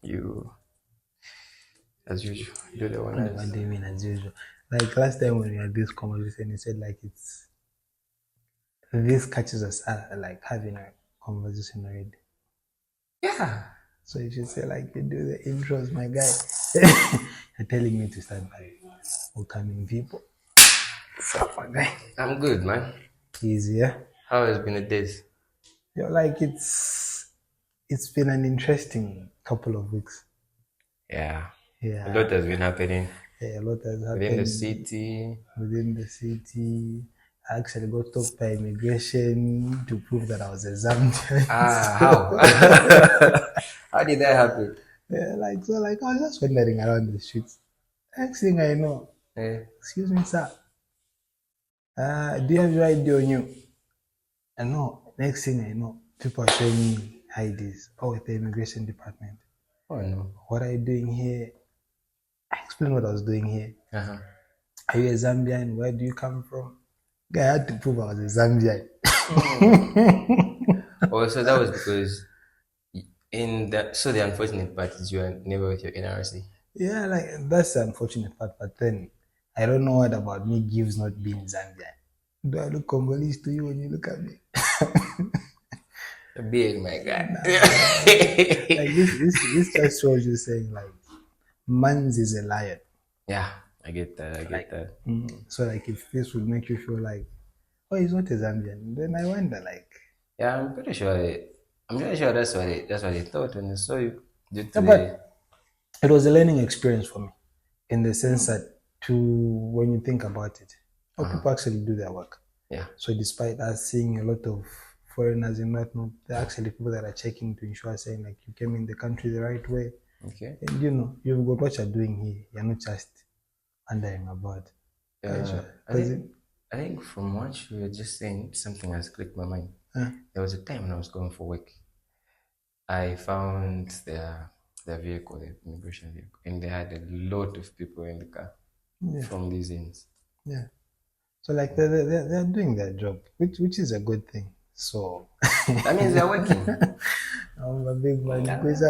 You, as usual, do the one What do you mean as usual? Like last time when we had this conversation, you said like this catches us like having a conversation already. Yeah. So you should say like you do the intros, my guy. You're telling me to start by welcoming people. What's up, my guy? I'm good, man. Easier. How has been the days? You're like it's been an interesting couple of weeks. Yeah. Yeah. A lot has been happening Yeah, a lot has happened within the city. Within the city. I actually got stopped by immigration to prove that I was a Zambian. How? How did that happen? Yeah, I was just wandering around the streets. Next thing I know, Eh, excuse me, sir. Do you have your ID on you? And no, next thing I know, people are showing me IDs. Oh, at the immigration department. Oh no. What are you doing here? I explained what I was doing here. Uh-huh. Are you a Zambian? Where do you come from? Guy, I had to prove I was a Zambian. Oh, so that was because the unfortunate part is you are never with your NRC. Yeah, like that's the unfortunate part. But then I don't know what about me gives not being Zambian. Do I look Congolese to you when you look at me? Big, my guy. Like this just shows you saying like man's is a lion. Yeah, I get that. I get that. So like if this would make you feel like, oh, he's not a Zambian, then I wonder like, Yeah, I'm pretty sure. I'm pretty sure that's what they thought when they saw you. Due to but it was a learning experience for me in the sense that when you think about it, people actually do their work. Yeah. So despite us seeing a lot of foreigners and whatnot, there are actually people that are checking to ensure saying like you came in the country the right way. Okay. And you've got what you're doing here. You're not just wondering about. I think from what you were just saying, something has clicked my mind. There was a time when I was going for work. I found their vehicle, the immigration vehicle, and they had a lot of people in the car from these ends. Yeah. So like they're doing their job, which is a good thing. So that means they're working. I'm a big man because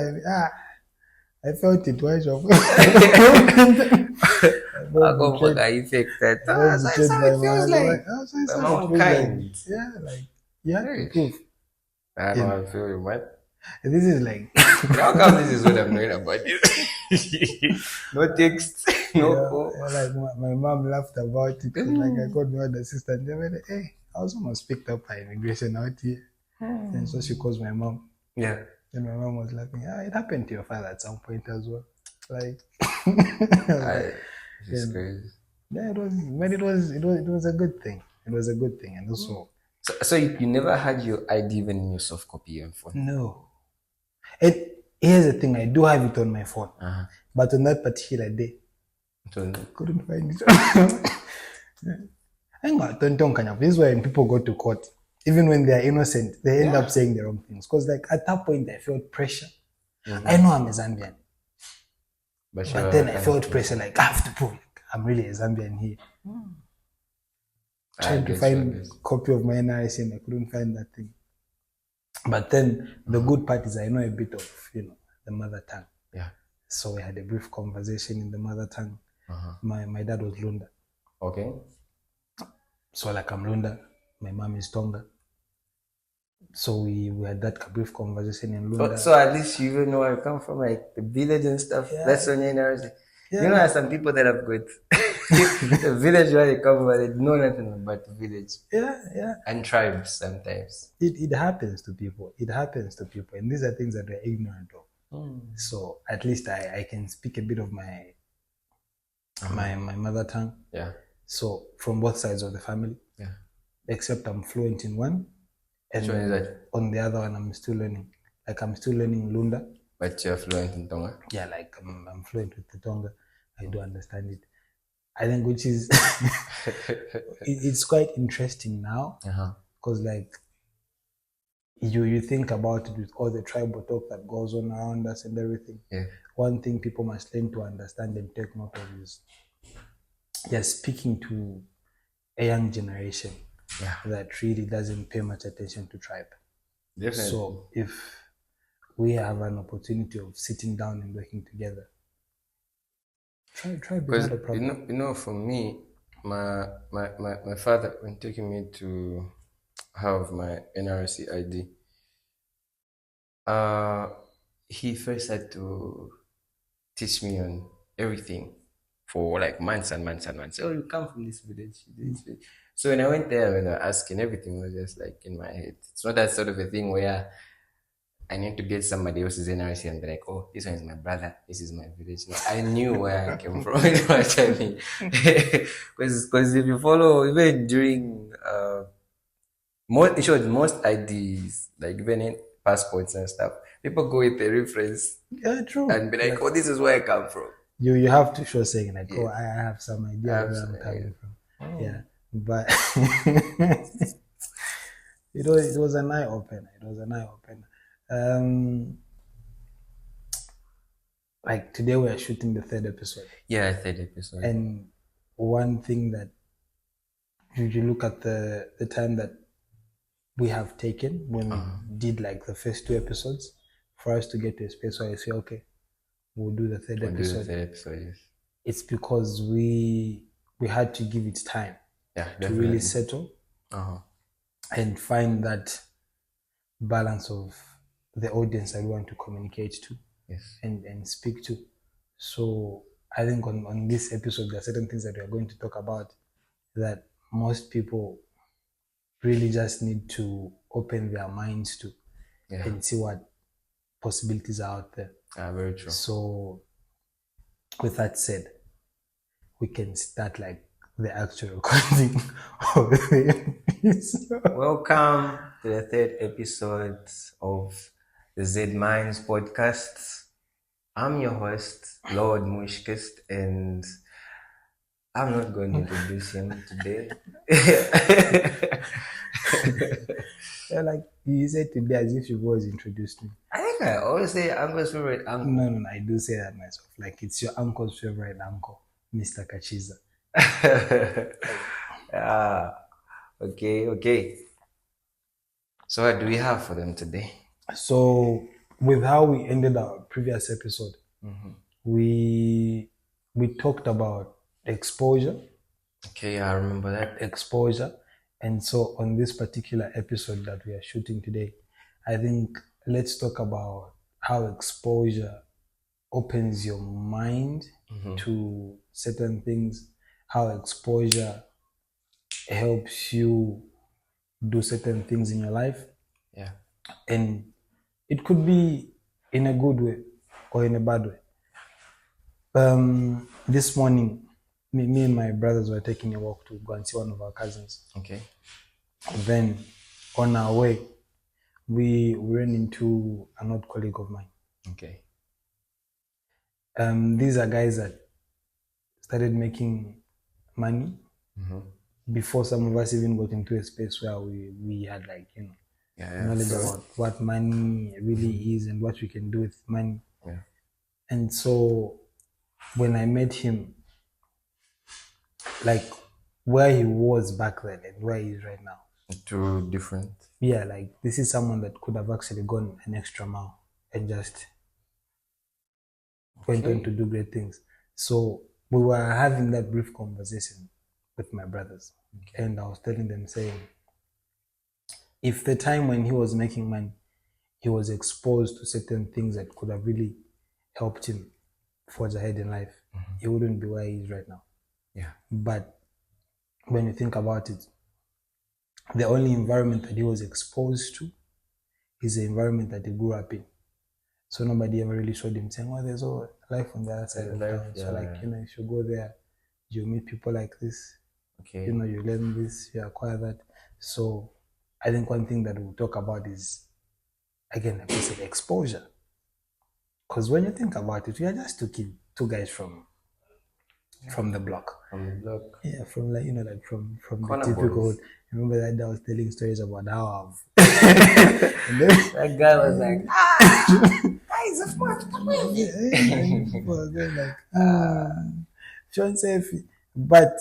I felt it twice. I go for the effect that that's how it feels like. My own kind. Yeah, like to prove. I know how I feel, man. This is like how come this is what I'm knowing about it? No text, no call. Like my mom laughed about it. Like I got my other assistant. They were like, hey, I was almost picked up by immigration out here. And so she calls my mom. Yeah. And my mom was laughing. It happened to your father at some point as well. Like it's crazy. Yeah, it was a good thing. It was a good thing. And also so you never had your ID even in your soft copy on phone? No. Here's the thing, I do have it on my phone. But on that particular day, I couldn't find it. This is why when people go to court, even when they are innocent, they end up saying the wrong things. Because like at that point I felt pressure. I know I'm a Zambian. But then I felt pressure like I have to prove I'm really a Zambian here. Trying to find a copy of my NRC and I couldn't find that thing. But then the good part is I know a bit of, the mother tongue. Yeah. So we had a brief conversation in the mother tongue. My dad was Lunda. Okay. So like I'm Lunda, my mom is Tonga. So we had that brief conversation in Lunda. So at least you even know where I come from, like the village and stuff. Yeah. That's on your NRC. Yeah. You know, there's some people that have got the village where they come from, they know nothing about the village. Yeah. And tribes sometimes. It happens to people. It happens to people. And these are things that we're ignorant of. So at least I can speak a bit of my mother tongue. Yeah. So from both sides of the family. Yeah. Except I'm fluent in one. And which one is that? On the other one I'm still learning. Like I'm still learning Lunda. But you're fluent in Tonga? Yeah, like I'm fluent with the Tonga. I do understand it. I think which is it's quite interesting now. Because like you think about it with all the tribal talk that goes on around us and everything. Yeah. One thing people must learn to understand and take note of is you're speaking to a young generation that really doesn't pay much attention to tribe. Definitely. So if we have an opportunity of sitting down and working together. Try because not a problem. For me, my father, when taking me to have my NRC ID, he first had to teach me on everything for like months and months and months. Oh, you come from this village. So when I went there, when I was asking, everything was just like in my head. It's not that sort of a thing where I need to get somebody else's NRC and be like, oh, this one is my brother, this is my village. No, I knew where I came from. You know what I mean? Because if you follow, even during most IDs, like even in passports and stuff, people go with a reference. Yeah, true. And be like, oh, this is where I come from. You have to show saying like, oh, I have some idea where I'm coming from. Oh. Yeah. But it was an eye opener. Like today we are shooting the third episode. Yeah, third episode. And one thing that you look at the time that we have taken when we did like the first 2 episodes for us to get to a space where I say, okay, we'll do the third episode. Yes. It's because we had to give it time to really settle and find that balance of the audience that we want to communicate to and speak to. So I think on this episode, there are certain things that we are going to talk about that most people really just need to open their minds to and see what possibilities are out there. Very true. So with that said, we can start like the actual recording of the episode. Welcome to the third episode of the ZedMinds Podcast. I'm your host, Lord Mushkest, and I'm not going to introduce him today. Like you said today as if you've always introduced me. I think I always say uncle's favorite uncle. No, I do say that myself. Like it's your uncle's favorite uncle, Mr. Kachiza. Okay. So what do we have for them today? So with how we ended our previous episode, we talked about exposure. Okay, I remember that. Exposure. And so on this particular episode that we are shooting today, I think let's talk about how exposure opens your mind to certain things, how exposure helps you do certain things in your life. Yeah. And it could be in a good way or in a bad way. This morning, me and my brothers were taking a walk to go and see one of our cousins. Okay. Then on our way, we ran into an old colleague of mine. Okay. These are guys that started making money before some of us even got into a space where we had like, knowledge about what money really is and what we can do with money. Yeah. And so when I met him, like where he was back then and where he is right now. Two different. Yeah, like this is someone that could have actually gone an extra mile and just went on to do great things. So we were having that brief conversation with my brothers. Okay. And I was telling them saying, if the time when he was making money, he was exposed to certain things that could have really helped him forge ahead in life, he wouldn't be where he is right now. Yeah. But when you think about it, the only environment that he was exposed to is the environment that he grew up in. So nobody ever really showed him saying, well, there's all life on the other side of town. So if you go there, you meet people like this. Okay. You learn this, you acquire that. So I think one thing that we'll talk about is, again, like we said, exposure. Because when you think about it, we are just two guys from the block. From the block. Yeah, from like, from the typical. Remember that day I was telling stories about how that guy was like, guys, of course, come Sean Sefi. But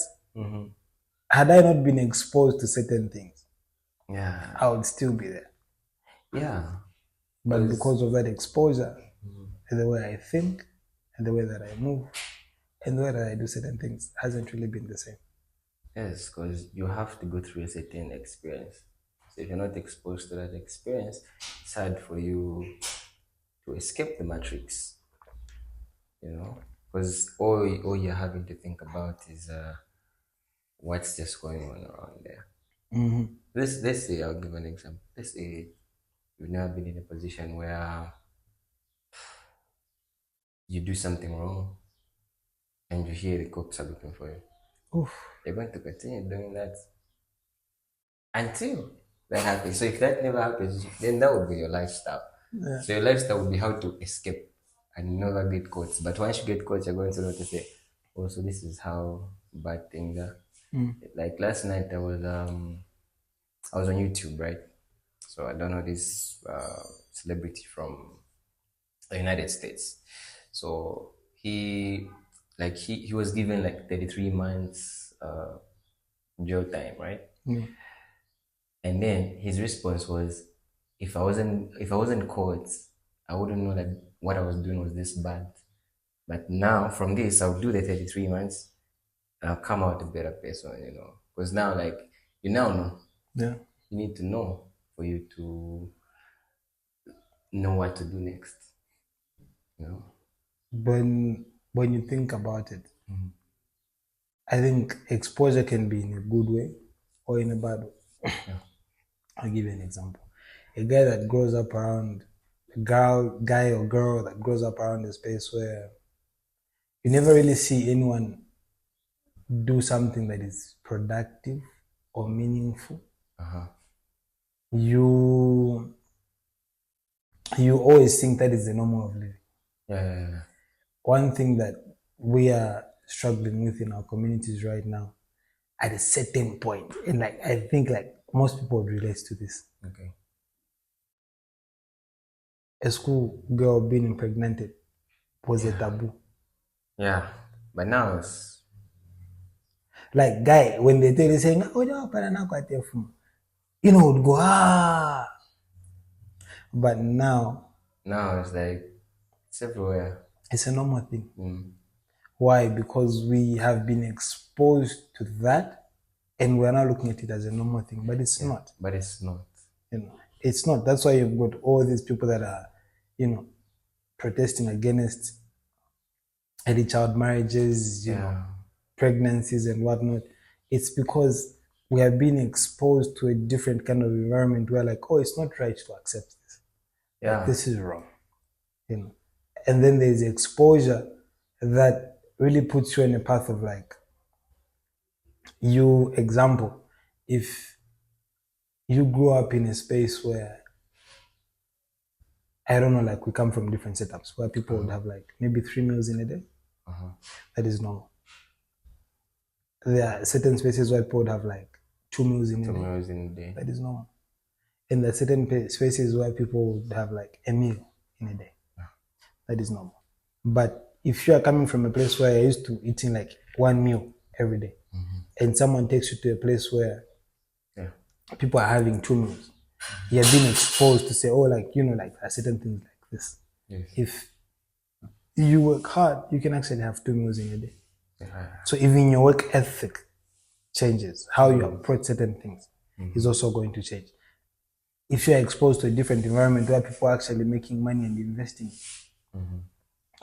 had I not been exposed to certain things, I would still be there. Yeah. But because of that exposure, and the way I think, and the way that I move, and the way that I do certain things hasn't really been the same. Yes, because you have to go through a certain experience. So if you're not exposed to that experience, it's hard for you to escape the matrix. Because all you're having to think about is what's just going on around there. Let's say, I'll give an example. Let's say you've never been in a position where you do something wrong and you hear the cops are looking for you. Oof. You're going to continue doing that until that happens. So if that never happens, then that would be your lifestyle. Yeah. So your lifestyle would be how to escape and never get caught. But once you get caught, you're going to notice it. Oh, so this is how bad things are. Like last night, I was on YouTube, right? So I don't know this celebrity from the United States. So he was given like 33 months jail time, right? And then his response was, if I wasn't caught, I wouldn't know that what I was doing was this bad. But now from this, I'll do the 33 months and I'll come out a better person, Because now, like, you now know. Yeah. You need to know for you to know what to do next. When you think about it, I think exposure can be in a good way or in a bad way. Yeah. I'll give you an example. A guy that grows up around guy or girl that grows up around a space where you never really see anyone do something that is productive or meaningful. You always think that is the normal of living. Yeah. One thing that we are struggling with in our communities right now, at a certain point, and like I think like most people would relate to this. Okay. A school girl being impregnated was a taboo. Yeah, but now it's like guy when they tell you saying, "Oh no, would go but now it's like it's everywhere. It's a normal thing. Why? Because we have been exposed to that, and we're now looking at it as a normal thing, but it's not. But it's not. It's not. That's why you've got all these people that are, protesting against early child marriages, pregnancies and whatnot. It's because we have been exposed to a different kind of environment where like, oh, it's not right to accept this. Yeah. Like, this is wrong. And then there's exposure that really puts you in a path of like, example, if you grew up in a space where, I don't know, like we come from different setups where people would have like maybe 3 meals in a day. That is normal. There are certain spaces where people would have like 2 meals in a day. That is normal. And there are certain spaces where people would have like a meal in a day. That is normal. But if you are coming from a place where you're used to eating like 1 meal every day, and someone takes you to a place where people are having 2 meals, you're being exposed to say, oh, like, like there are certain things like this. Yes. If you work hard, you can actually have 2 meals in a day. Yeah. So even your work ethic changes. How you approach certain things is also going to change. If you're exposed to a different environment where people are actually making money and investing,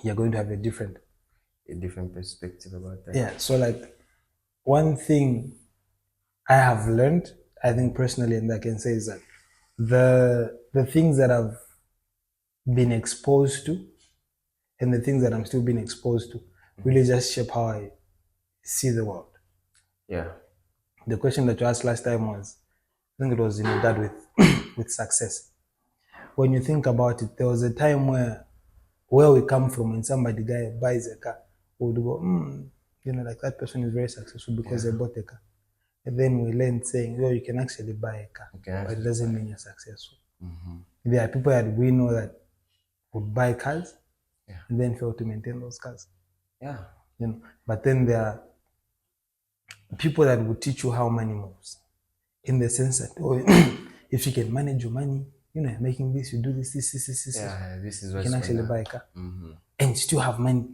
you're going to have a different perspective about that. Yeah. So like one thing I have learned, I think personally, and I can say is that the things that I've been exposed to and the things that I'm still being exposed to really just shape how I see the world. Yeah. The question that you asked last time was, I think it was in regard with success. When you think about it, there was a time where we come from, when somebody guy buys a car, we would go, like that person is very successful because they bought a car. And then we learn saying, you can actually buy a car, but it doesn't mean you're successful. There are people that we know that would buy cars and then fail to maintain those cars. Yeah. But then there are people that will teach you how money moves, in the sense that if you can manage your money, making this, you do this. Yeah, this is you what's can actually gonna... buy a car and still have money.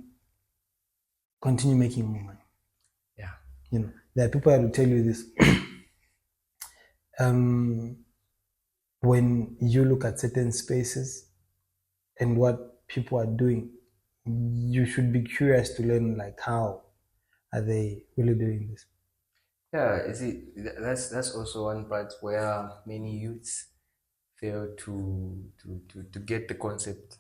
Continue making more money. Yeah. There are people that will tell you this. When you look at certain spaces and what people are doing, you should be curious to learn like how are they really doing this. Yeah, you see, that's also one part where many youths fail to get the concept.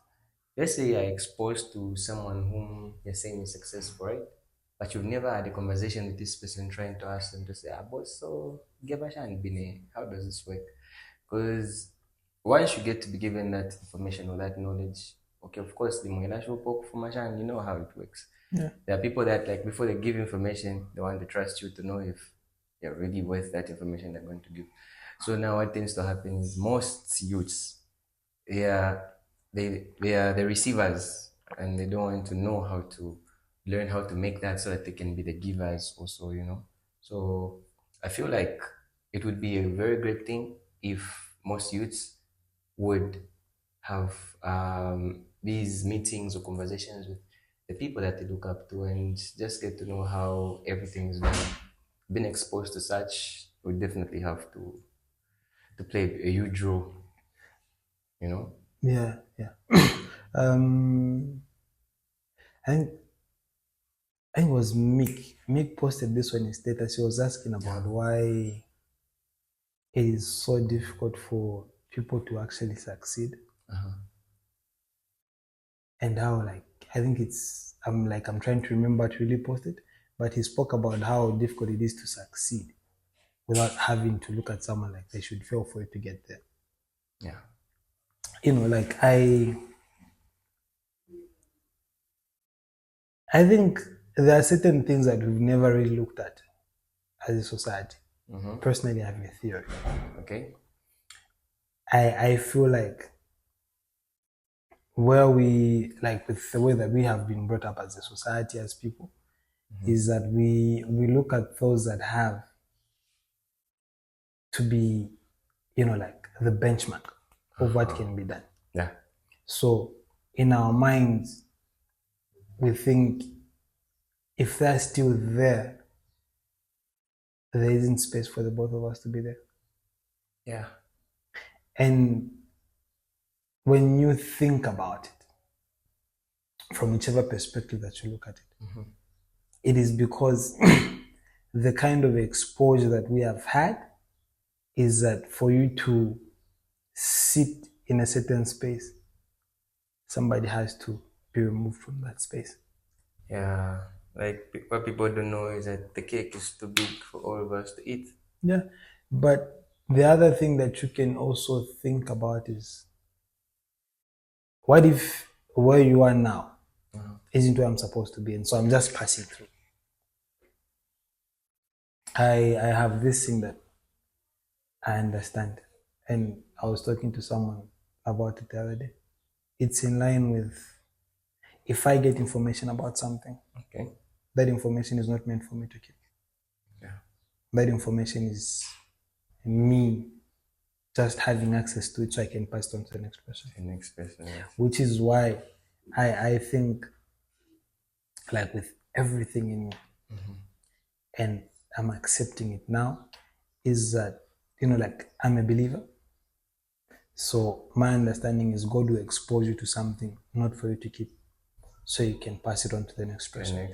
Let's say you're exposed to someone whom you're saying is successful, right? But you've never had a conversation with this person trying to ask them to say, boss, so how does this work? Because once you get to be given that information or that knowledge, okay, of course, the financial information, you know how it works. Yeah. There are people that, like, before they give information, they want to trust you to know if you're really worth that information they're going to give. So now what tends to happen is most youths, they are the receivers, and they don't want to know how to learn how to make that so that they can be the givers also, So I feel like it would be a very great thing if most youths would have these meetings or conversations with the people that they look up to and just get to know how everything is done. Being exposed to such would definitely have to play a huge role, Yeah. I think it was Mick. Mick posted this on his status. He was asking about why it is so difficult for people to actually succeed. And how, like, I think I'm trying to remember to really post it, but he spoke about how difficult it is to succeed without having to look at someone like they should fail for you to get there. Yeah. Like I think there are certain things that we've never really looked at as a society. Personally, I have a theory. Okay. I feel like where we, like, with the way that we have been brought up as a society, as people, is that we look at those that have to be, like the benchmark of what can be done. Yeah. So in our minds, we think if they're still there isn't space for the both of us to be there. Yeah. And when you think about it, from whichever perspective that you look at it, it is because the kind of exposure that we have had is that for you to sit in a certain space, somebody has to be removed from that space. Yeah. Like, what people don't know is that the cake is too big for all of us to eat. Yeah. But the other thing that you can also think about is, what if where you are now isn't where I'm supposed to be, and so I'm just passing through? I have this thing that I understand, and I was talking to someone about it the other day. It's in line with, if I get information about something, okay, that information is not meant for me to keep. Yeah. That information is me just having access to it so I can pass it on to the next person. Yes. Which is why I think, like, with everything in me, and I'm accepting it now, is that, like, I'm a believer. So my understanding is God will expose you to something not for you to keep, so you can pass it on to the next person.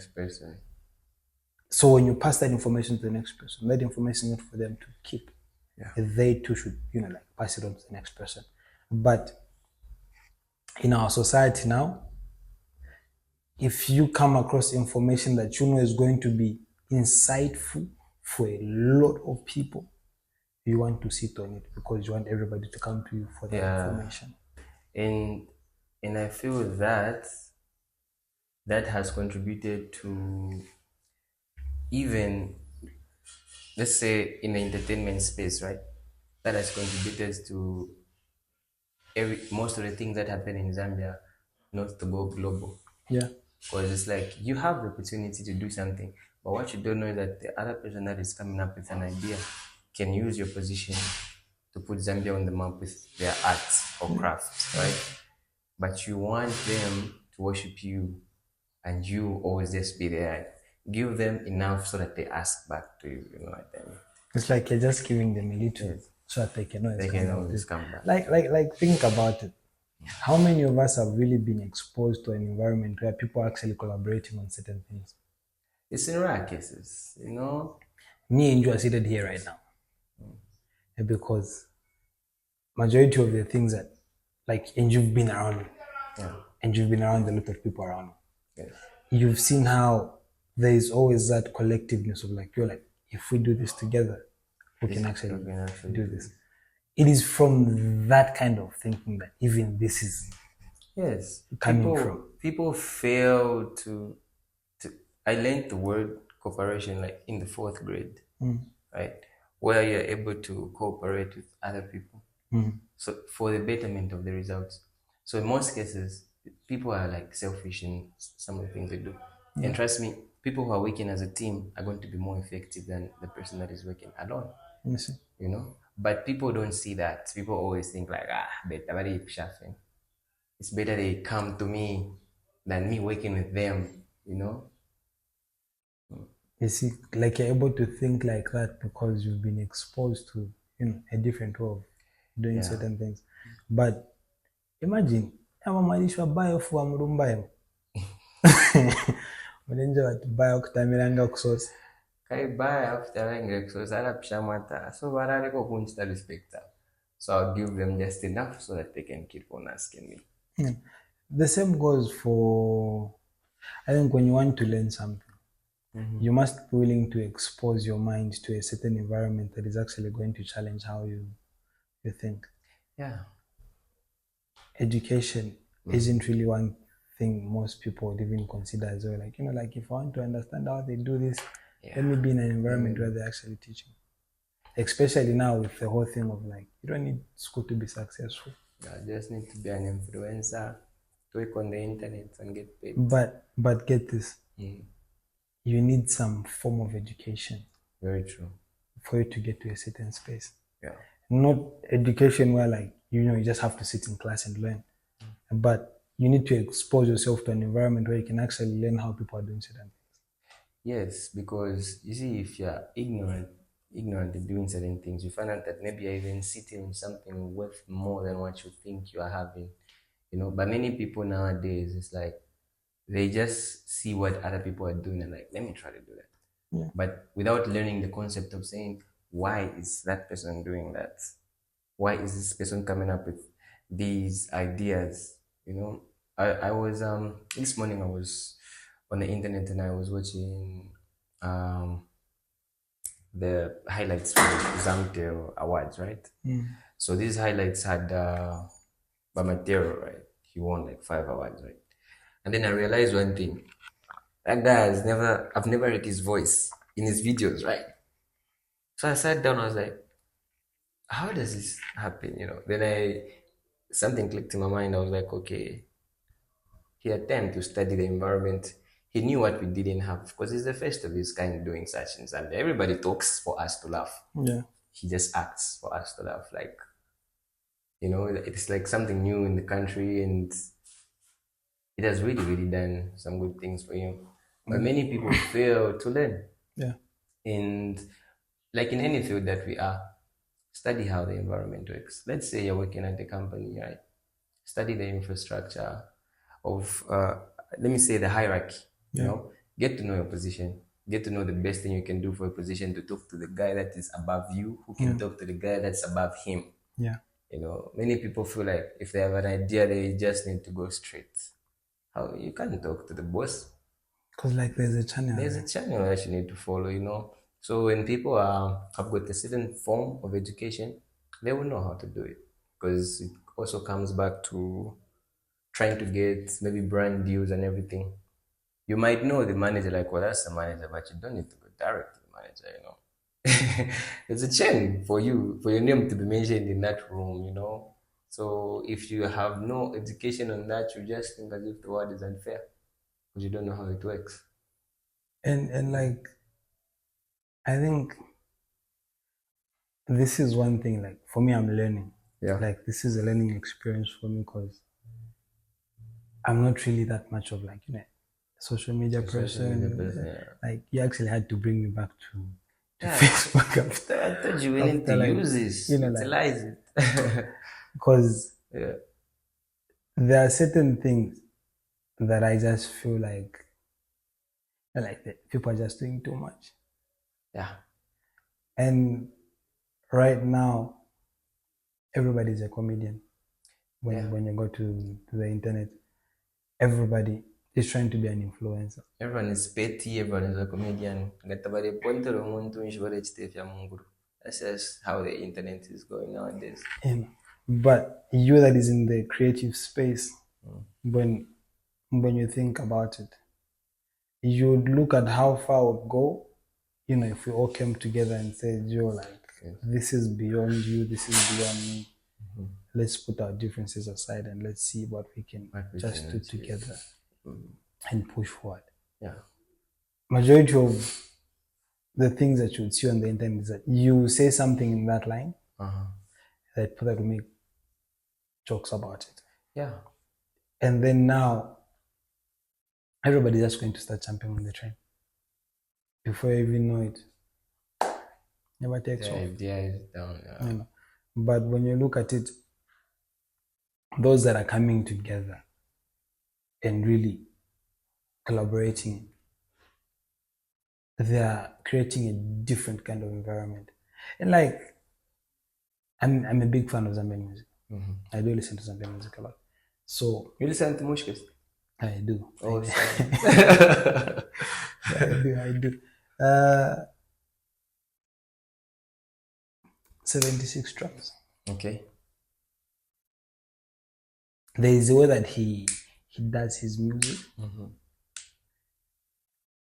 So when you pass that information to the next person, that information is not for them to keep. Yeah. They too should, like, pass it on to the next person. But in our society now, if you come across information that you know is going to be insightful for a lot of people, you want to sit on it because you want everybody to come to you for that information. And I feel that has contributed to, even, let's say, in the entertainment space, right? That has contributed to most of the things that happen in Zambia not to go global. Yeah. Because it's like you have the opportunity to do something, but what you don't know is that the other person that is coming up with an idea can use your position to put Zambia on the map with their arts or crafts, right? But you want them to worship you and you always just be there. Give them enough so that they ask back to you, you know what I mean? It's like you're just giving them a little Yes. so that they can always They come can back. always come back. Like think about it. How many of us have really been exposed to an environment where people are actually collaborating on certain things? It's in rare cases, you know? Me and you are seated here right now. Because majority of the things that and you've been around and you've been around a lot of people around. Yes. You've seen how there is always that collectiveness of you're like, if we do this together, we can actually do this. It is from that kind of thinking that even this is coming from. People fail to I learned the word cooperation like in the 4th grade, right? Where you're able to cooperate with other people. So for the betterment of the results. So in most cases, people are like selfish in some of the things they do. And trust me, people who are working as a team are going to be more effective than the person that is working alone. Yes. You know? But people don't see that. People always think like, better it's better they come to me than me working with them, you know? You see, you're able to think like that because you've been exposed to, a different way of doing certain things. But imagine, amamalishwa bayo fuwa murumbayo. Mulenje watu bayo kutamiranga kusosa. Kai bayo kutamiranga kusosa ala pishamata. So barareko kunchita respect. So I'll give them just enough so that they can keep on asking me. The same goes for, I think when you want to learn something, you must be willing to expose your mind to a certain environment that is actually going to challenge how you think. Yeah. Education isn't really one thing most people would even consider as well. If I want to understand how they do this, let me be in an environment where they're actually teaching. Especially now with the whole thing of you don't need school to be successful. You just need to be an influencer, work on the internet and get paid. But get this. You need some form of education. Very true. For you to get to a certain space. Yeah. Not education where you just have to sit in class and learn. But you need to expose yourself to an environment where you can actually learn how people are doing certain things. Yes, because you see, if you're ignorant in doing certain things, you find out that maybe you're even sitting in something worth more than what you think you are having. But many people nowadays, it's like they just see what other people are doing and let me try to do that. Yeah. But without learning the concept of saying, why is that person doing that? Why is this person coming up with these ideas? I was this morning I was on the internet and I was watching the highlights for the ZAMTEL awards, right? So these highlights had Bamatero, right? He won 5 awards, right? And then I realized one thing. That guy I've never heard his voice in his videos, right? So I sat down, I was like, how does this happen? Then something clicked in my mind. I was like, okay, he attempted to study the environment. He knew what we didn't have because he's the first of his kind doing such things. And everybody talks for us to laugh. Yeah. He just acts for us to laugh. It's like something new in the country and it has really, really done some good things for him. But many people fail to learn. Yeah. And in any field that we are, study how the environment works. Let's say you're working at a company, right? Study the infrastructure of, let me say, the hierarchy. Get to know your position. Get to know the best thing you can do for a position to talk to the guy that is above you, who can talk to the guy that's above him. Yeah. Many people feel like if they have an idea, they just need to go straight. How you can't talk to the boss? Because there's a channel. There's a channel that you need to follow. So when people have got a certain form of education, they will know how to do it. Because it also comes back to trying to get maybe brand deals and everything. You might know the manager, that's the manager, but you don't need to go direct to the manager, There's a chain for your name to be mentioned in that room, So if you have no education on that, you just think as if the word is unfair because you don't know how it works. And I think this is one thing, like for me, I'm learning. Yeah. Like this is a learning experience for me because I'm not really that much of like, social media person. Yeah. Like you actually had to bring me back to Facebook after. I told you we need to use this. Utilize it. Because yeah. there are certain things that I just feel like people are just doing too much. Yeah. And right now, everybody's a comedian. When you go to the internet, everybody is trying to be an influencer. Everyone is petty, everyone is a comedian. That's just how the internet is going nowadays. But you that is in the creative space, when you think about it, you would look at how far it would go, if we all came together and said, this is beyond you, this is beyond me. Let's put our differences aside and let's see what we can just do together and push forward. Yeah. Majority of the things that you would see on the internet is that you say something in that line that people will make jokes about it. Yeah. And then now everybody's just going to start jumping on the train. Before you even know it, never takes off. Idea is down. Yeah. But when you look at it, those that are coming together and really collaborating, they are creating a different kind of environment. And like, I'm a big fan of Zambian music. I do listen to Zambian music a lot. So you listen to Mushkest? I do. Oh, I do. 76 tracks. Okay. There is a way that he does his music.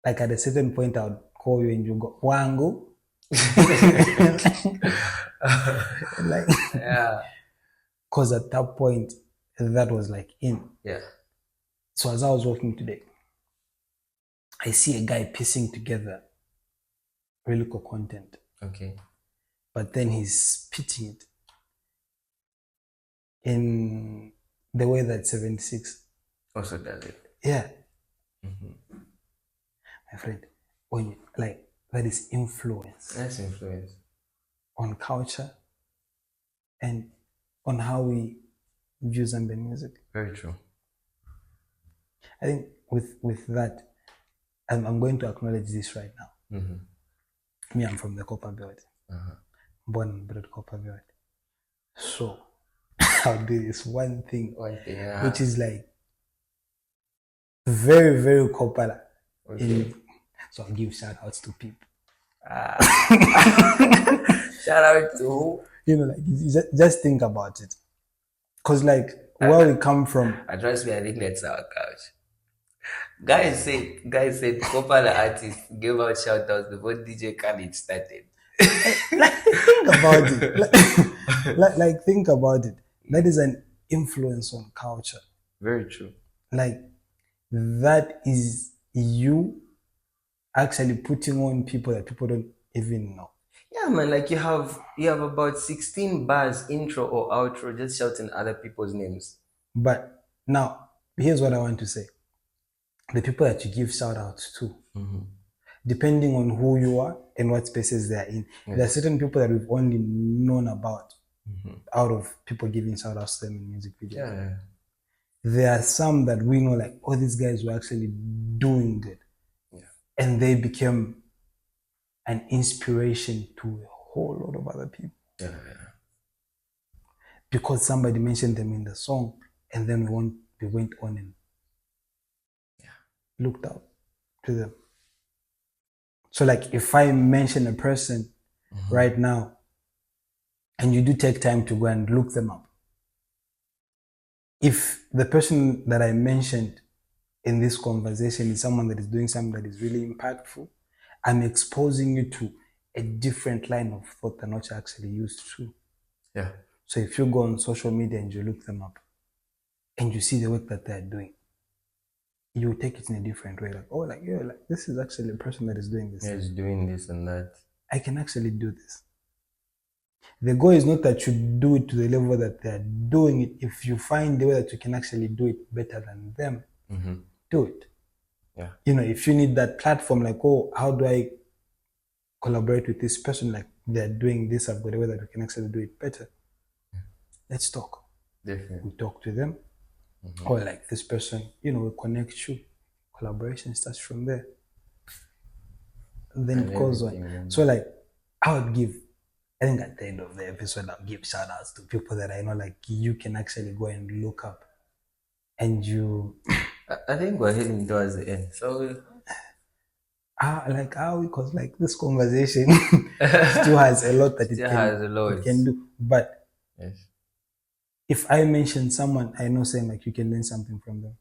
Like at a certain point, I would call you and you go, Wangu. Like, yeah. Because at that point, that was like in. Yeah. So as I was walking today, I see a guy piecing together really cool content. Okay. But then he's spitting it in the way that 76 also does it. Yeah. My friend, when you, like, that is influence. That's influence. On culture and on how we view Zambian music. Very true. I think with that, I'm going to acknowledge this right now. Me, I'm from the Copper Belt. Born and bred Copper Belt. So I'll do this one thing which is like very, very popular. Okay. So I'll give shout outs to people. Shout out to who? Like, just think about it. Because like where we come from. Trust me, I think that's our couch. Guys said popular artists gave out shout outs before DJ Khaled started. Think about it. Like think about it. That is an influence on culture. Very true. Like that is you actually putting on people that people don't even know. Yeah, man. Like you have about 16 bars, intro or outro, just shouting other people's names. But now, here's what I want to say: the people that you give shout outs to, depending on who you are and what spaces they are in, there are certain people that we've only known about out of people giving shout outs to them in music videos. Yeah. There are some that we know, like, oh, these guys were actually doing good. And they became an inspiration to a whole lot of other people. Yeah. Because somebody mentioned them in the song, and then we went on and looked up to them. So like if I mention a person right now, and you do take time to go and look them up, if the person that I mentioned in this conversation is someone that is doing something that is really impactful, I'm exposing you to a different line of thought than what you're actually used to. Yeah. So if you go on social media and you look them up and you see the work that they're doing, you take it in a different way. Like, oh, like, yeah, like this is actually a person that is doing this. Yeah, he's doing this and that. I can actually do this. The goal is not that you do it to the level that they're doing it. If you find the way that you can actually do it better than them, do it. Yeah. If you need that platform, like, oh, how do I collaborate with this person? Like, they're doing this, I've got a way that we can actually do it better. Let's talk. Definitely. We talk to them. Or like this person, we connect you. Collaboration starts from there. Then it goes on. So like, I think at the end of the episode, I'll give shout outs to people that I know, like you can actually go and look up. And I think we're heading towards the end. So because like this conversation still has a lot that it can do. But yes, if I mention someone I know saying like you can learn something from them,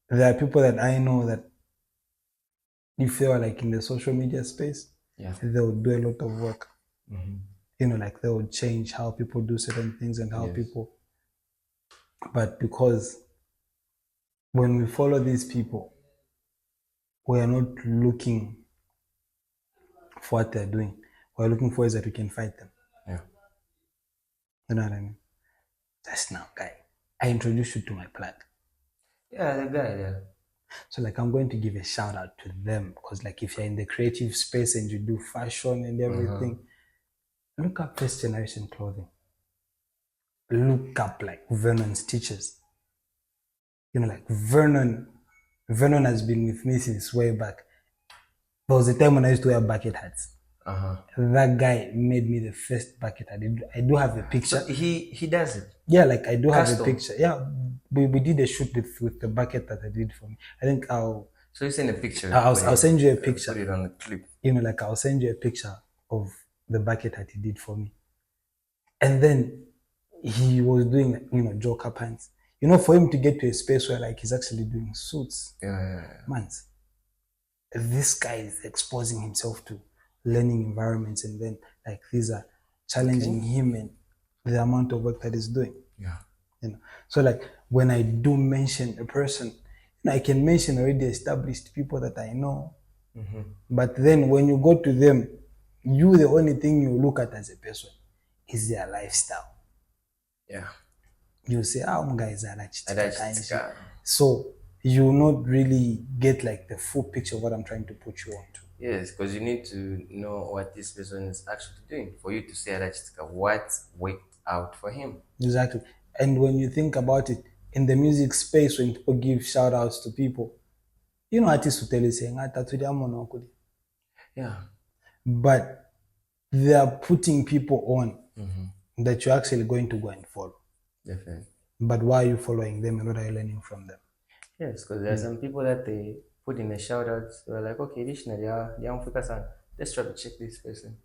there are people that I know that if they were like in the social media space, they would do a lot of work. Like they would change how people do certain things and how people. But because when we follow these people, we are not looking for what they're doing. We're looking for ways that we can fight them. Yeah. You know what I mean? Just now, guy. I introduced you to my plug. Yeah, the guy, yeah. So like I'm going to give a shout out to them because like if you're in the creative space and you do fashion and everything, look up First Generation Clothing. Look up like Vernon's teachers. Like Vernon has been with me since way back. There was a time when I used to wear bucket hats. That guy made me the first bucket hat. I do have a picture. So he does it? Yeah, like I do have a picture. Yeah, we did a shoot with the bucket that I did for me. I think So you send a picture? I'll send you a picture. Put it on the clip. Like I'll send you a picture of the bucket that he did for me. And then he was doing, joker pants. For him to get to a space where like he's actually doing suits. Months. This guy is exposing himself to learning environments, and then like these are challenging him and the amount of work that he's doing. Yeah. So like when I do mention a person, I can mention already established people that I know. But then when you go to them, the only thing you look at as a person is their lifestyle. Yeah. You say, guys are so you not really get like the full picture of what I'm trying to put you on to. Yes, because you need to know what this person is actually doing for you to say what worked out for him. Exactly. And when you think about it, in the music space, when people give shout outs to people, artists will tell you saying, yeah. But they are putting people on that you're actually going to go and follow. Definitely. But why are you following them and what are you learning from them? Yes, because there are some people that they put in the shout outs. They're like, okay, let's try to check this person.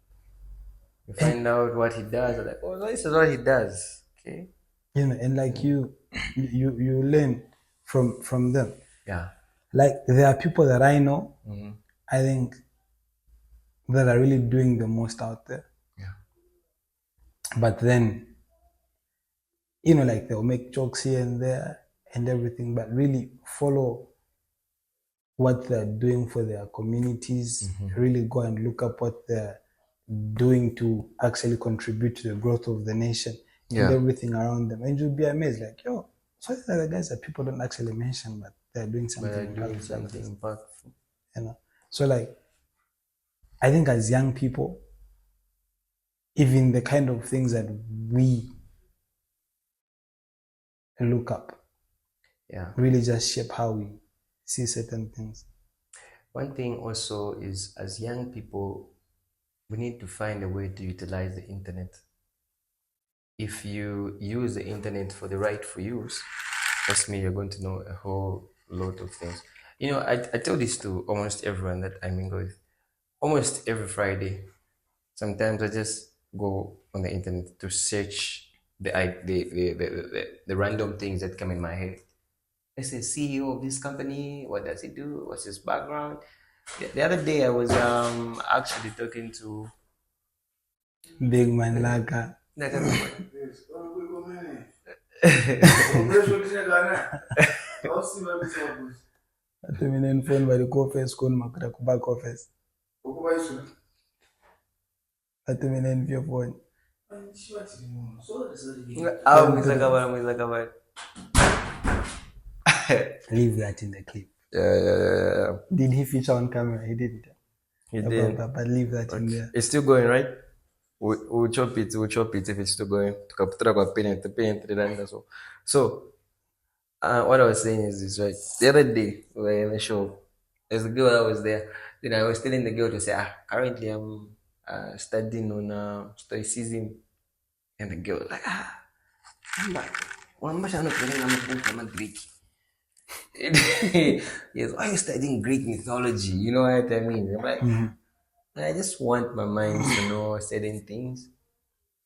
You find out what he does. They're like, oh, this is what he does. Okay. And like you learn from them. Yeah. Like there are people that I know, I think, that are really doing the most out there. Yeah. But then, like they'll make jokes here and there and everything, but really follow what they're doing for their communities, really go and look up what they're doing to actually contribute to the growth of the nation and everything around them. And you'll be amazed, like, so these are the guys that people don't actually mention, but they're doing something impactful. So like, I think as young people, even the kind of things that we look up really just shape how we see certain things. One thing also is, as young people, we need to find a way to utilize the internet. If you use the internet for the rightful use, trust me, you're going to know a whole lot of things. I tell this to almost everyone that I mingle with. Almost every Friday, sometimes I just go on the internet to search the random things that come in my head. I say, CEO of this company, what does he do? What's his background? The other day I was actually talking to Big Man Laka. Phone by the office, back office. Atumeneni your phone. Leave that in the clip. Yeah. Did he feature on camera? He didn't. He did. But leave that in there. It's still going, right? We'll chop it if it's still going. So, what I was saying is this, right? The other day, we were in the show. There's a girl that was there. Then I was telling the girl to say, currently I'm studying on stoicism. And the girl was like, I'm a Greek. Yes, why are you studying Greek mythology? You know what I mean? I'm like, I just want my mind to know certain things.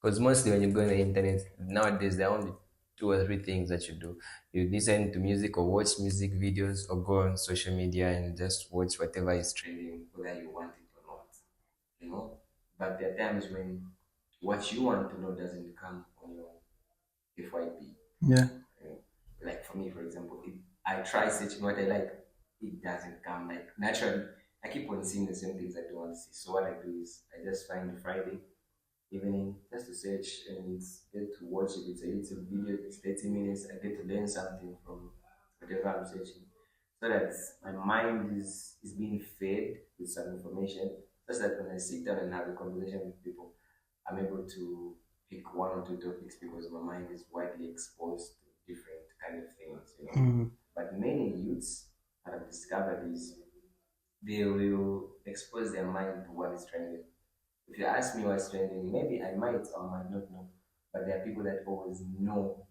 Because mostly when you go on the internet, nowadays there are only 2 or 3 things that you do. You listen to music or watch music videos or go on social media and just watch whatever is trending, whether you want it or not. You know? But there are times when what you want to know doesn't come on your FYP. Yeah. Like for me, for example, if I try searching what I like, it doesn't come. Like naturally, I keep on seeing the same things I don't want to see. So what I do is I just find Friday evening just to search and get to watch it. It's a YouTube video, it's 30 minutes. I get to learn something from whatever I'm searching. So that my mind is being fed with some information. Just that when I sit down and have a conversation with people, I'm able to pick 1 or 2 topics because my mind is widely exposed to different kind of things, you know. But many youths that I've discovered is they will expose their mind to what is trending. If you ask me what's trending, maybe I might or might not know. But there are people that always know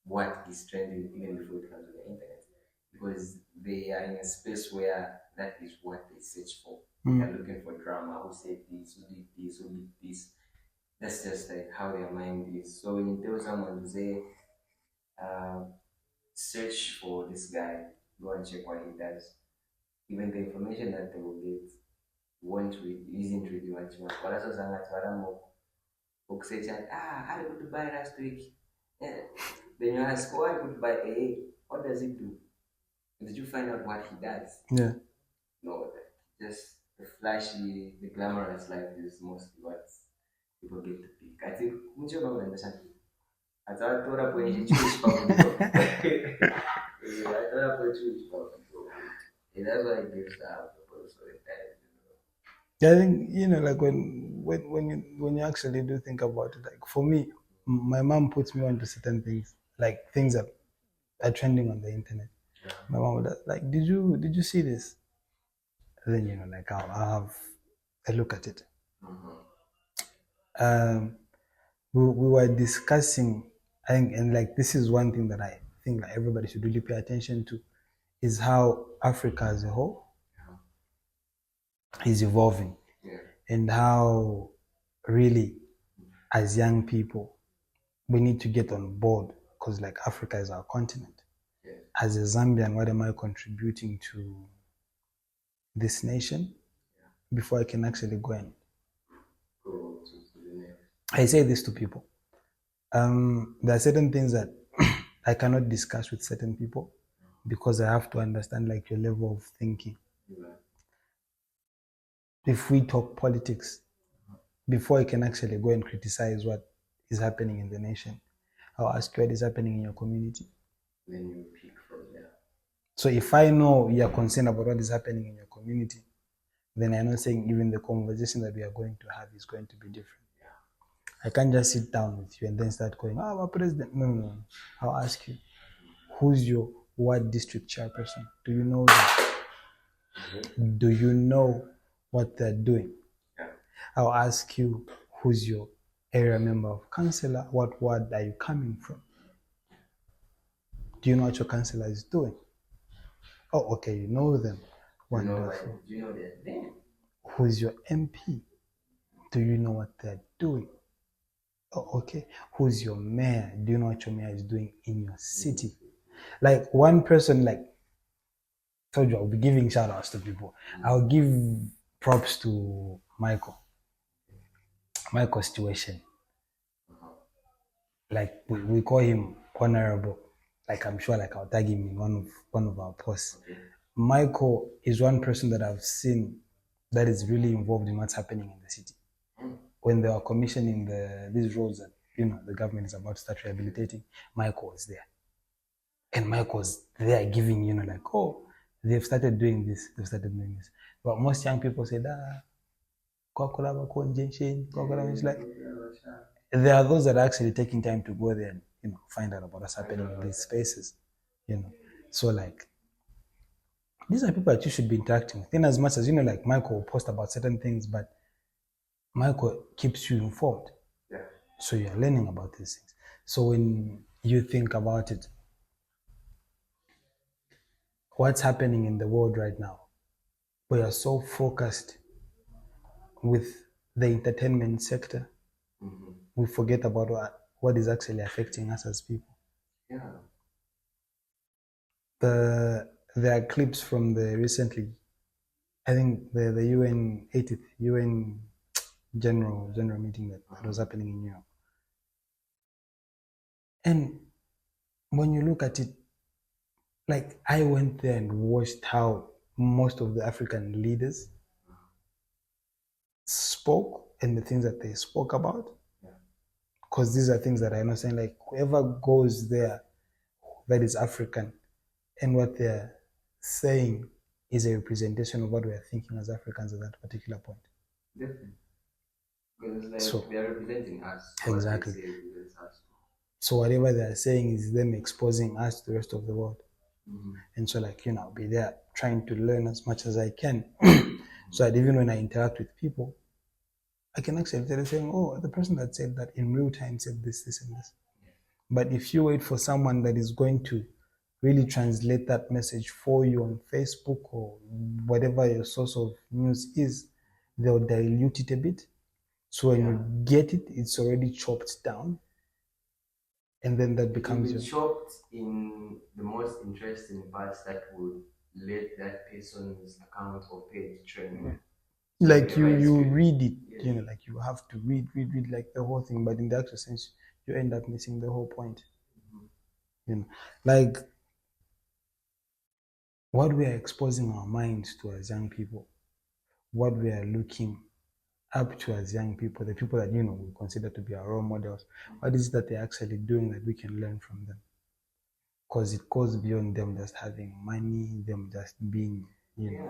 what is trending even before it comes to the internet. Because they are in a space where that is what they search for. They're looking for drama, who said this, who did this, who did this. That's just like how their mind is. So when you tell someone to say, search for this guy, go and check what he does, even the information that they will get isn't really what you want. What else I could buy last week. Yeah. Then you ask, I could buy A. What does it do? Did you find out what he does? Yeah. No, just the flashy, the glamorous life is mostly what people get to pick. I think you don't understand. I thought when you choose from that's why it gives out I think, you know, like when you actually do think about it, like for me, my mom puts me onto certain things, like things that are trending on the internet. Yeah. My mom would like, did you see this? And then, you know, like I'll have a look at it. We were discussing, I think, and like this is one thing that I think like everybody should really pay attention to, is how Africa as a whole is evolving, and how really as young people we need to get on board, because like Africa is our continent. As a Zambian, what am I contributing to this nation before I can actually go and I say this to people. There are certain things that I cannot discuss with certain people because I have to understand like your level of thinking. If we talk politics, before I can actually go and criticize what is happening in the nation, I'll ask you what is happening in your community. Then you pick from there. So if I know you are concerned about what is happening in your community, then I'm not saying even the conversation that we are going to have is going to be different. I can't just sit down with you and then start going, our president. No. I'll ask you, who's your what district chairperson? Do you know them? Do you know what they're doing? I'll ask you, who's your area member of councillor? What ward are you coming from? Do you know what your councillor is doing? Oh, okay, you know them. Wonderful. Do you know their name? Who's your MP? Do you know what they're doing? Oh, okay. Who's your mayor? Do you know what your mayor is doing in your city? Like one person, like, told you I'll be giving shout outs to people. I'll give props to Michael situation. Like we call him honorable. Like I'm sure like I'll tag him in one of our posts. Michael is one person that I've seen that is really involved in what's happening in the city. when they were commissioning these roads that the government is about to start rehabilitating, Michael was there. And Michael was there giving, like, oh, they've started doing this. But most young people say, it's like, there are those that are actually taking time to go there and, find out about what's happening in these spaces, So, like, these are people that you should be interacting with. In as much as, like, Michael will post about certain things, but Michael keeps you informed. Yeah. So you're learning about these things. So when you think about it, what's happening in the world right now, we are so focused with the entertainment sector, we forget about what is actually affecting us as people. Yeah. There are clips from the recently, I think the UN 80th UN general meeting that was happening in New York. And when you look at it, like, I went there and watched how most of the African leaders spoke and the things that they spoke about. Because these are things that I know, saying, like, whoever goes there that is African, and what they're saying is a representation of what we're thinking as Africans at that particular point. Definitely. Because they are representing us. Exactly. What they say represents us. So whatever they're saying is them exposing us to the rest of the world. And so, like, I'll be there trying to learn as much as I can so that even when I interact with people, I can actually tell them, saying, oh, the person that said that in real time said this, this, and this. But if you wait for someone that is going to really translate that message for you on Facebook or whatever your source of news is, they'll dilute it a bit. So when you get it, it's already chopped down. And then that becomes chopped in the most interesting parts that would let that person's account or page trend. Like you read it, like you have to read like the whole thing, but in the actual sense, you end up missing the whole point. Like what we are exposing our minds to as young people, what we are looking up to as young people, the people that we consider to be our role models, what is it that they're actually doing that we can learn from them? Because it goes beyond them just having money, them just being,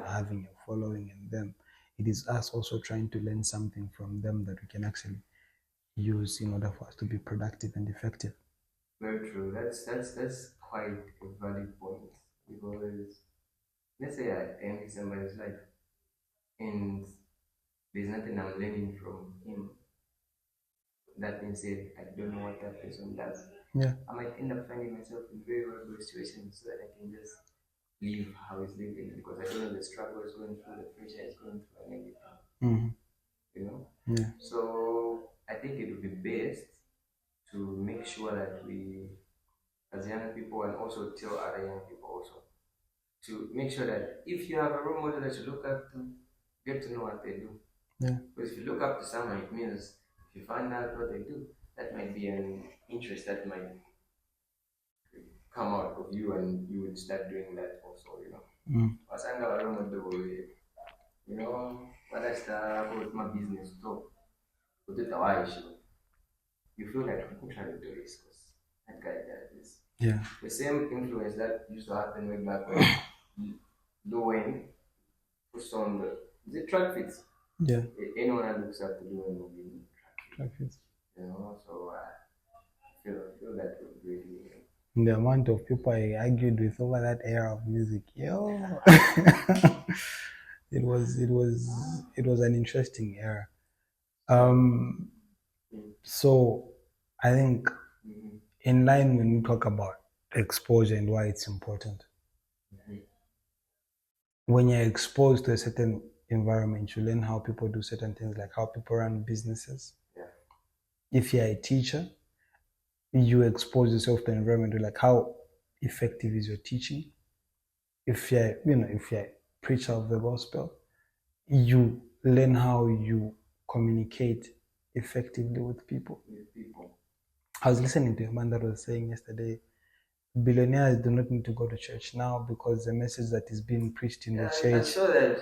having a following, and them. It is us also trying to learn something from them that we can actually use in order for us to be productive and effective. Very true. That's quite a valid point, because let's say I envy somebody's life and there's nothing I'm learning from him. That being said, I don't know what that person does. Yeah. I might end up finding myself in very horrible situations so that I can just live how he's living, because I don't know the struggle is going through, the pressure is going through, and everything. Yeah. So I think it would be best to make sure that we, as young people, and also tell other young people also, to make sure that if you have a role model that you look up to, get to know what they do. Yeah. Because if you look up to someone, it means if you find out what they do, that might be an interest that might come out of you, and you would start doing that also, Wasanga role model, what I start with my business talk, you feel like I'm trying to do this because that guy does this. Yeah. The same influence that used to happen way back when Lowen puts on the track fits. Yeah. Anyone that looks up to Lowen will be in track fits. So I feel that would really. The amount of people I argued with over that era of music, it was an interesting era. So I think in line when we talk about exposure and why it's important, when you're exposed to a certain environment, you learn how people do certain things, like how people run businesses. If you're a teacher, you expose yourself to an environment, like how effective is your teaching. If you're a preacher of the gospel, you learn how you communicate effectively with people. I was listening to a man that was saying yesterday, billionaires do not need to go to church now because the message that is being preached in the church. I saw that.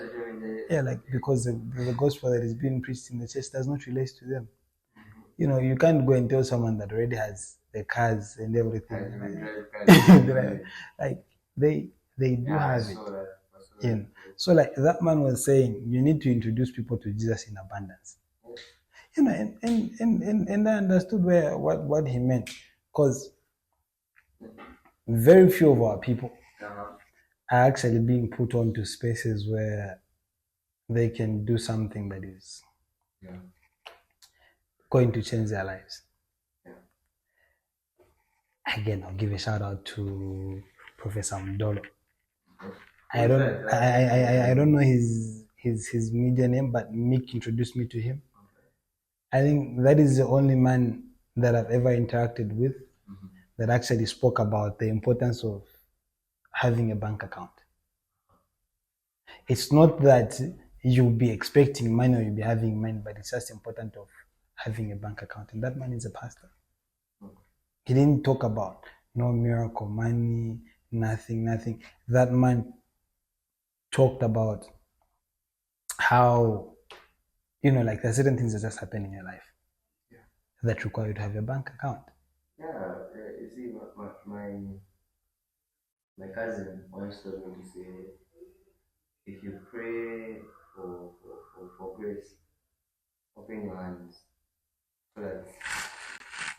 Yeah, like because the gospel that is being preached in the church does not relate to them. You know, you can't go and tell someone that already has the cars and everything. Like they do have it. You know? So like that man was saying, you need to introduce people to Jesus in abundance. You know, and I understood what he meant, because very few of our people are actually being put onto spaces where they can do something that is going to change their lives. Again, I'll give a shout out to Professor Mdolo. I don't know his media name, but Mick introduced me to him. I think that is the only man that I've ever interacted with that actually spoke about the importance of having a bank account. It's not that you'll be expecting money or you'll be having money, but it's just important of having a bank account. And that man is a pastor. He didn't talk about no miracle money, nothing. That man talked about how, you know, like there are certain things that just happen in your life that require you to have a bank account. Yeah, you see, my cousin once told me to say, if you pray for grace, open your hands so that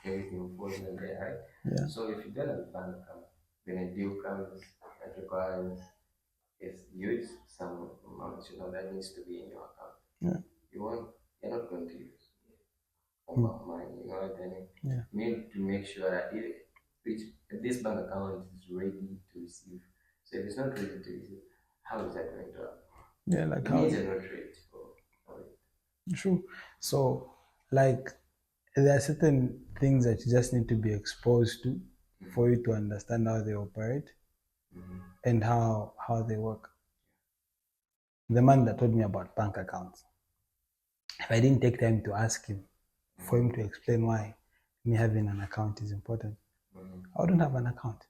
everything falls in there, right? Yeah. So if you don't have a bank account, then a deal comes that requires use some amount, you know, that needs to be in your account. Yeah. You're not going to use about money, you know what I mean? Yeah. You need to make sure that if this bank account is ready to receive. So if it's not ready to receive, how is that going to happen? Yeah, like how is it not ready for it? True. So like there are certain things that you just need to be exposed to for you to understand how they operate and how they work. The man that told me about bank accounts, if I didn't take time to ask him for him to explain why me having an account is important, I wouldn't have an account.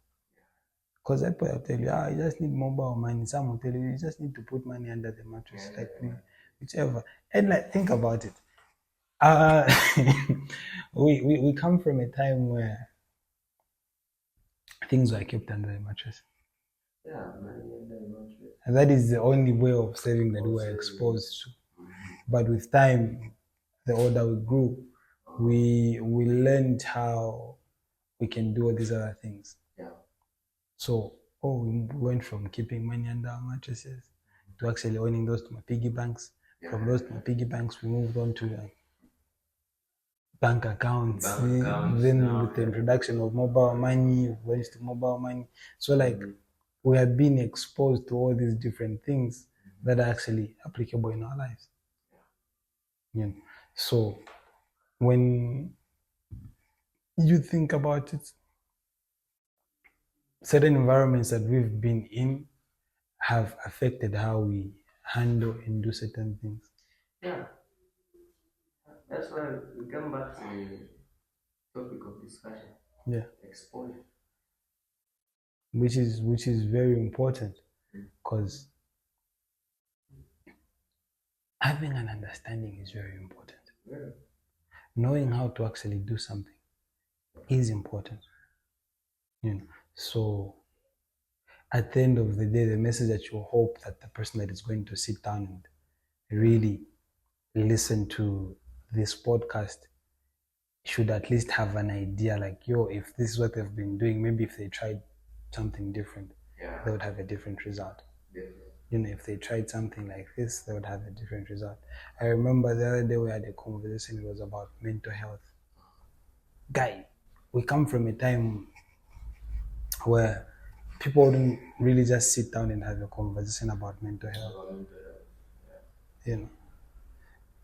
Because that boy will tell you, you just need mobile money. Some will tell you just need to put money under the mattress, whichever. And like, think about it. We come from a time where things were kept under the mattress. Yeah, money under the mattress. And that is the only way of saving that we were exposed to. But with time, the older we grew, we learned how we can do all these other things. Yeah. So, we went from keeping money under our mattresses to actually owning those to my piggy banks. Yeah. From those to my piggy banks, we moved on to bank accounts. Then with the introduction of mobile money, we went to mobile money. So like we have been exposed to all these different things that are actually applicable in our lives. You know? So when you think about it, certain environments that we've been in have affected how we handle and do certain things. Yeah. That's why we come back to the topic of discussion. Yeah. Exposure. Which is very important, because having an understanding is very important. Yeah. Knowing how to actually do something is important. You know, so at the end of the day, the message that you hope that the person that is going to sit down and really listen to this podcast should at least have an idea, like, if this is what they've been doing, maybe if they tried something different, they would have a different result. You know, if they tried something like this, they would have a different result. I remember the other day we had a conversation, it was about mental health. Guy, we come from a time where people wouldn't really just sit down and have a conversation about mental health. You know,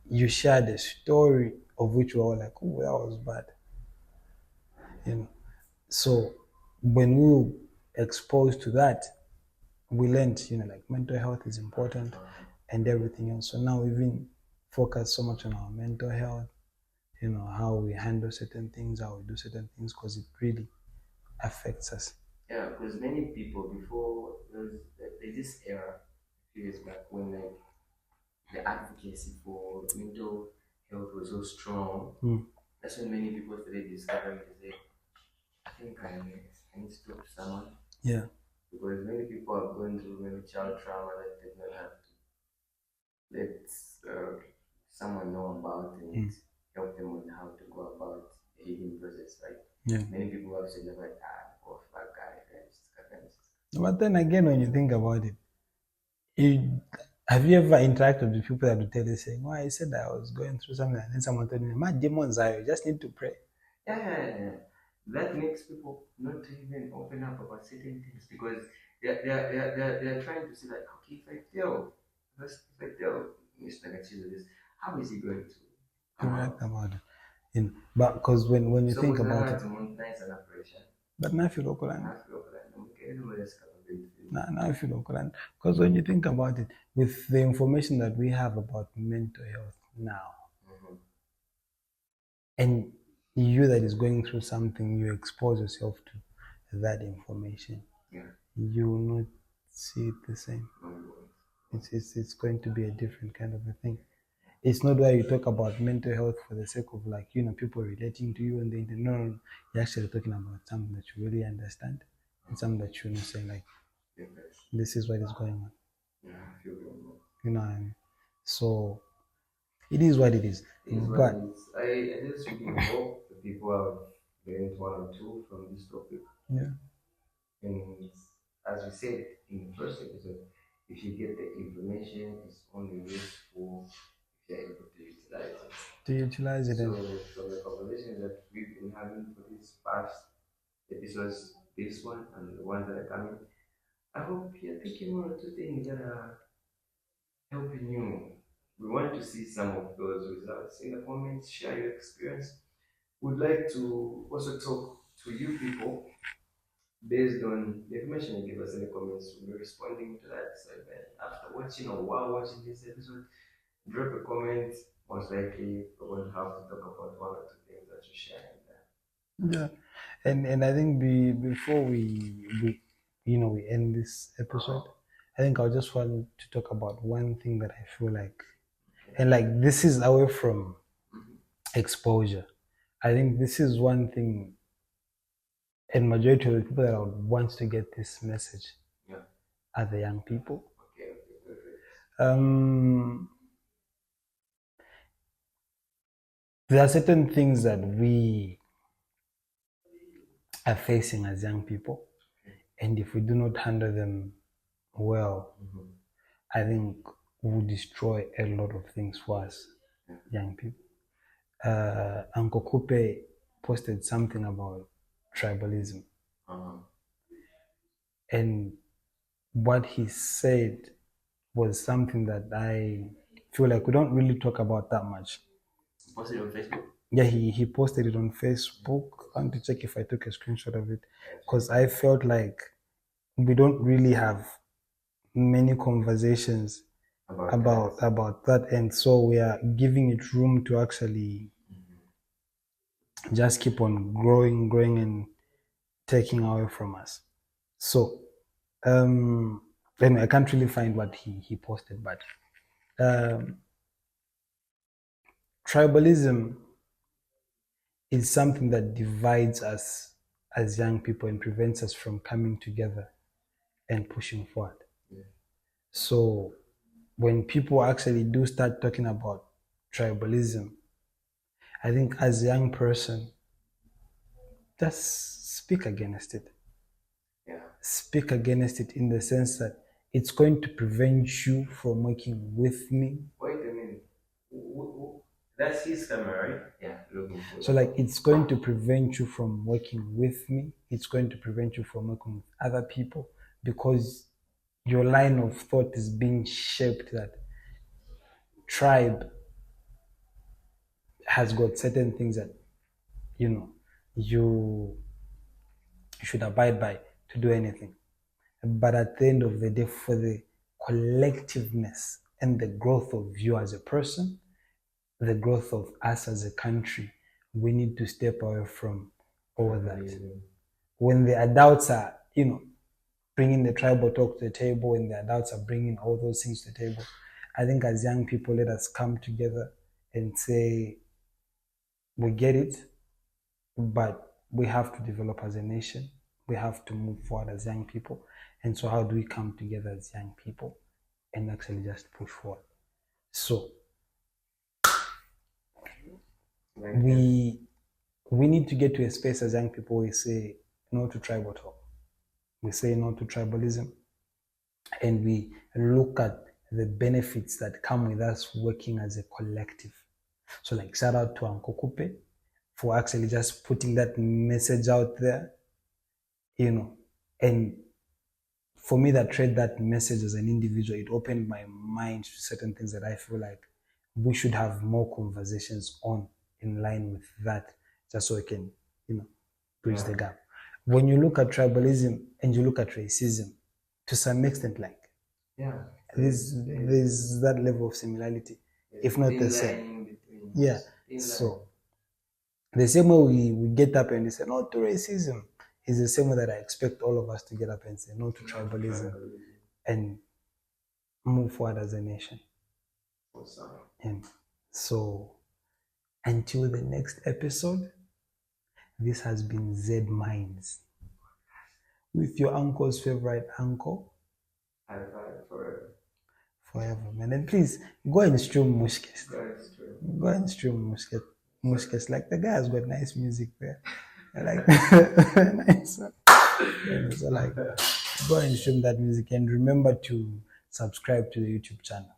you shared a story of which we were all like, oh, that was bad. You know, so when we were exposed to that, we learned, like mental health is important and everything else. So now we've been focused so much on our mental health, how we handle certain things, how we do certain things, because it really affects us. Yeah, because many people before there's this era a few years back when like the advocacy for mental health was so strong. That's when many people started discovering to say, I think I need to talk to someone. Yeah. Because many people are going through maybe child trauma that they don't have to let someone know about and help them on how to go about the healing process, right? Yeah. Many people have said like, oh, that guy, But then again, when you think about it, have you ever interacted with people that will tell you saying, "Well, I said I was going through something," and then someone told me, "My demons are, you just need to pray." Yeah. That makes people not even open up about certain things because they're trying to say like, okay, if I tell Mr. Kachiza this, how is he going to correct about it? But because when you so think about it, but now if you look around, now if you look around, because when you think about it, with the information that we have about mental health now, and you that is going through something, you expose yourself to that information, you will not see it the same. It's going to be a different kind of a thing. It's not where you talk about mental health for the sake of like, people relating to you and the no, you're actually talking about something that you really understand and something that you say like, this is what is going on. You know what I mean? So it is what it is. But I just really hope the people have learned one or two from this topic. Yeah. And as we said in the first episode, if you get the information, it's only useful if you're able to utilize it. So from the conversations that we've been having for these past episodes, this one and the ones that are coming, I hope you're thinking one or two things that are helping you. We want to see some of those results in the comments. Share your experience. We'd like to also talk to you people based on the information you give us in the comments. We'll be responding to that. So after watching or while watching this episode, drop a comment. Most likely, we're going to have to talk about one or two things that you share in there. Yeah, and I think before we end this episode, I think I just want to talk about one thing that I feel like, and like this is away from exposure. I think this is one thing, and majority of the people that I would want to get this message are the young people. There are certain things that we are facing as young people, and if we do not handle them well, I think will destroy a lot of things for us young people. Uncle Kupe posted something about tribalism. And what he said was something that I feel like we don't really talk about that much. Posted it on Facebook? Yeah, he posted it on Facebook. I want to check if I took a screenshot of it, because I felt like we don't really have many conversations about that, and so we are giving it room to actually just keep on growing and taking away from us. So anyway, I can't really find what he posted, but tribalism is something that divides us as young people and prevents us from coming together and pushing forward. So when people actually do start talking about tribalism, I think as a young person, just speak against it. Speak against it in the sense that it's going to prevent you from working with me. Wait a minute. That's his camera, right? Yeah. So like it's going to prevent you from working with me. It's going to prevent you from working with other people because your line of thought is being shaped that tribe has got certain things that you should abide by to do anything. But at the end of the day, for the collectiveness and the growth of you as a person, the growth of us as a country, we need to step away from all that. When the adults are bringing the tribal talk to the table, and the adults are bringing all those things to the table. I think as young people, let us come together and say, we get it, but we have to develop as a nation. We have to move forward as young people. And so how do we come together as young people and actually just push forward? So we need to get to a space as young people where we say no to tribal talk. We say no to tribalism. And we look at the benefits that come with us working as a collective. So like shout out to Uncle Kupe for actually just putting that message out there, and for me that read that message as an individual, it opened my mind to certain things that I feel like we should have more conversations on in line with that, just so we can, bridge the gap. When you look at tribalism and you look at racism, to some extent, there's that level of similarity, if not the same. So the same way we get up and we say no to racism is the same way that I expect all of us to get up and say no to tribalism and move forward as a nation. And so until the next episode, this has been ZedMinds with your uncle's favorite uncle. Forever, man. And please go and stream Mushkest. Go and stream Mushkest. Like the guy has got nice music there. Like nice. So like go and stream that music, and remember to subscribe to the YouTube channel.